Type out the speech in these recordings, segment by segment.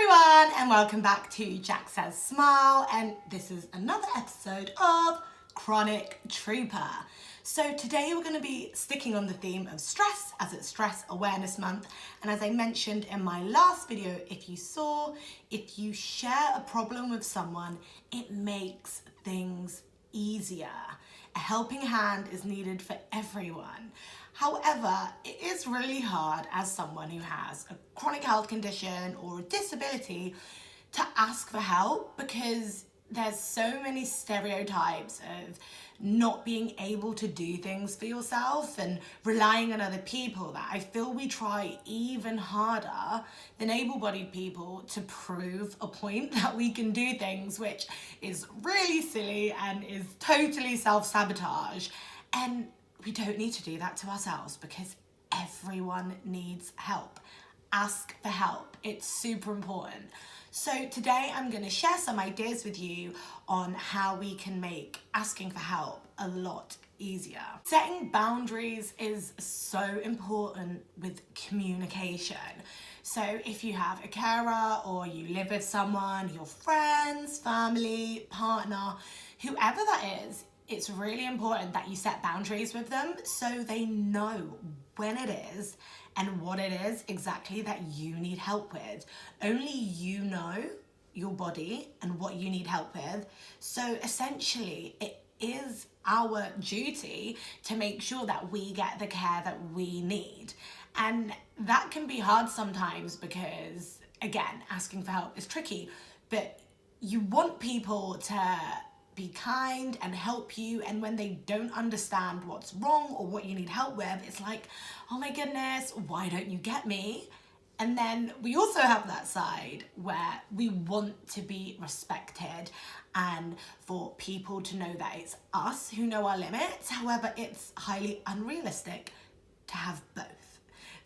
everyone, and welcome back to JacsSaysSmile, and this is another episode of Chronic Trooper. So today we're going to be sticking on the theme of stress, as it's Stress Awareness Month, and as I mentioned in my last video, if you share a problem with someone, it makes things easier. A helping hand is needed for everyone. However, it is really hard as someone who has a chronic health condition or a disability to ask for help because there's so many stereotypes of not being able to do things for yourself and relying on other people that I feel we try even harder than able-bodied people to prove a point that we can do things, which is really silly and is totally self-sabotage. And we don't need to do that to ourselves because everyone needs help. Ask for help. It's super important. So today I'm going to share some ideas with you on how we can make asking for help a lot easier. Setting boundaries is so important with communication. So if you have a carer or you live with someone, your friends, family, partner, whoever that is, it's really important that you set boundaries with them so they know when it is and what it is exactly that you need help with. Only you know your body and what you need help with. So essentially, it is our duty to make sure that we get the care that we need. And that can be hard sometimes because, again, asking for help is tricky, but you want people to be kind and help you, and when they don't understand what's wrong or what you need help with, it's like, oh my goodness, why don't you get me? And then we also have that side where we want to be respected and for people to know that it's us who know our limits. However, it's highly unrealistic to have both.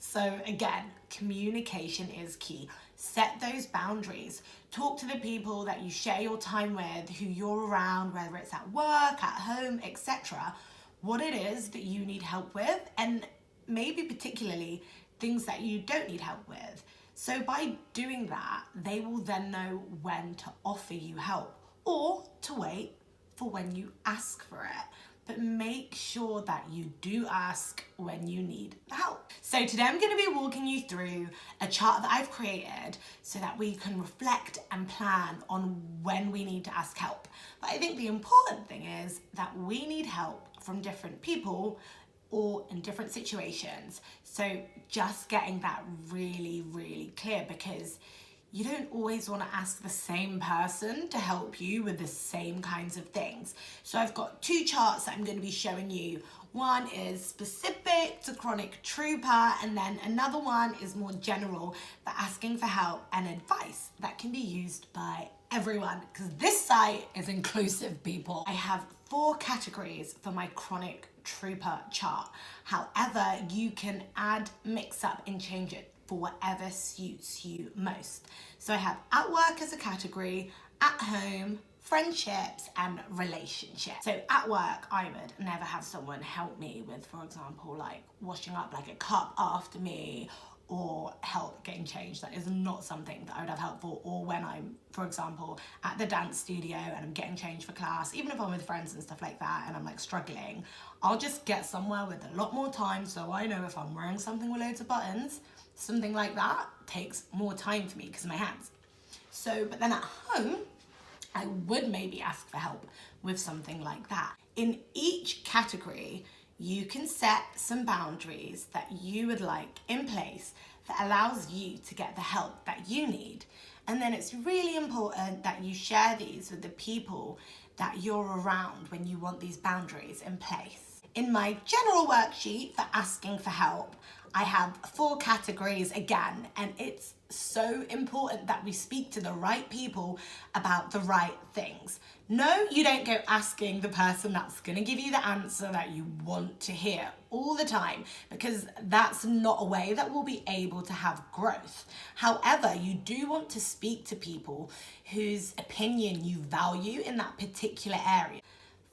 So again, communication is key. Set those boundaries. Talk to the people that you share your time with, who you're around, whether it's at work, at home, etc. What it is that you need help with, and maybe particularly things that you don't need help with. So by doing that, they will then know when to offer you help or to wait for when you ask for it. But make sure that you do ask when you need help. So today I'm going to be walking you through a chart that I've created so that we can reflect and plan on when we need to ask help. But I think the important thing is that we need help from different people or in different situations. So just getting that really, really clear, because you don't always want to ask the same person to help you with the same kinds of things. So I've got two charts that I'm going to be showing you. One is specific to Chronic Trooper, and then another one is more general for asking for help and advice that can be used by everyone, because this site is inclusive, people. I have 4 categories for my Chronic Trooper chart. However, you can add, mix up and change it for whatever suits you most. So I have at work as a category, at home, friendships and relationships. So at work, I would never have someone help me with, for example, like washing up like a cup after me or help getting changed. That is not something that I would have help for. Or when I'm, for example, at the dance studio and I'm getting changed for class, even if I'm with friends and stuff like that and I'm like struggling, I'll just get somewhere with a lot more time so I know if I'm wearing something with loads of buttons, something like that takes more time for me because of my hands. So, but then at home, I would maybe ask for help with something like that. In each category, you can set some boundaries that you would like in place that allows you to get the help that you need. And then it's really important that you share these with the people that you're around when you want these boundaries in place. In my general worksheet for asking for help, I have 4 categories again, and it's so important that we speak to the right people about the right things. No, you don't go asking the person that's going to give you the answer that you want to hear all the time, because that's not a way that we'll be able to have growth. However, you do want to speak to people whose opinion you value in that particular area.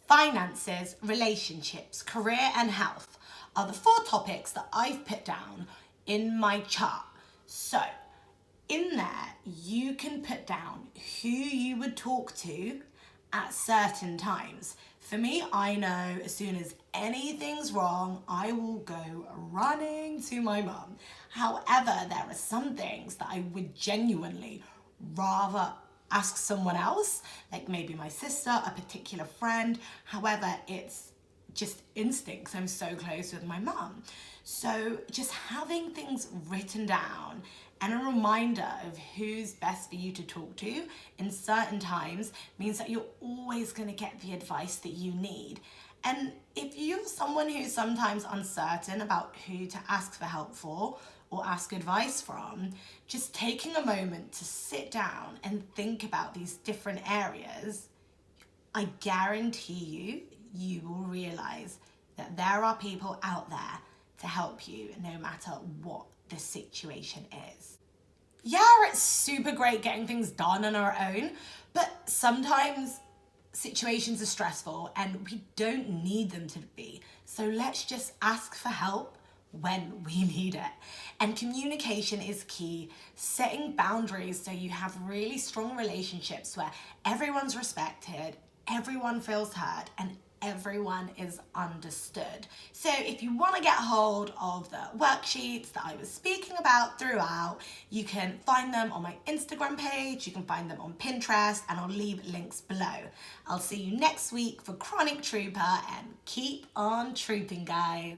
Finances, relationships, career and health are the 4 topics that I've put down in my chart. So in there, you can put down who you would talk to at certain times. For me, I know as soon as anything's wrong, I will go running to my mum. However, there are some things that I would genuinely rather ask someone else, like maybe my sister, a particular friend. However, it's just instincts. I'm so close with my mum. So just having things written down and a reminder of who's best for you to talk to in certain times means that you're always going to get the advice that you need. And if you're someone who's sometimes uncertain about who to ask for help for or ask advice from, just taking a moment to sit down and think about these different areas, I guarantee you will realize that there are people out there to help you no matter what the situation is. Yeah, it's super great getting things done on our own, but sometimes situations are stressful and we don't need them to be. So let's just ask for help when we need it. And communication is key. Setting boundaries so you have really strong relationships where everyone's respected, everyone feels heard, and everyone is understood. So if you want to get hold of the worksheets that I was speaking about throughout, you can find them on my Instagram page, you can find them on Pinterest, and I'll leave links below. I'll see you next week for Chronic Trooper, and keep on trooping, guys.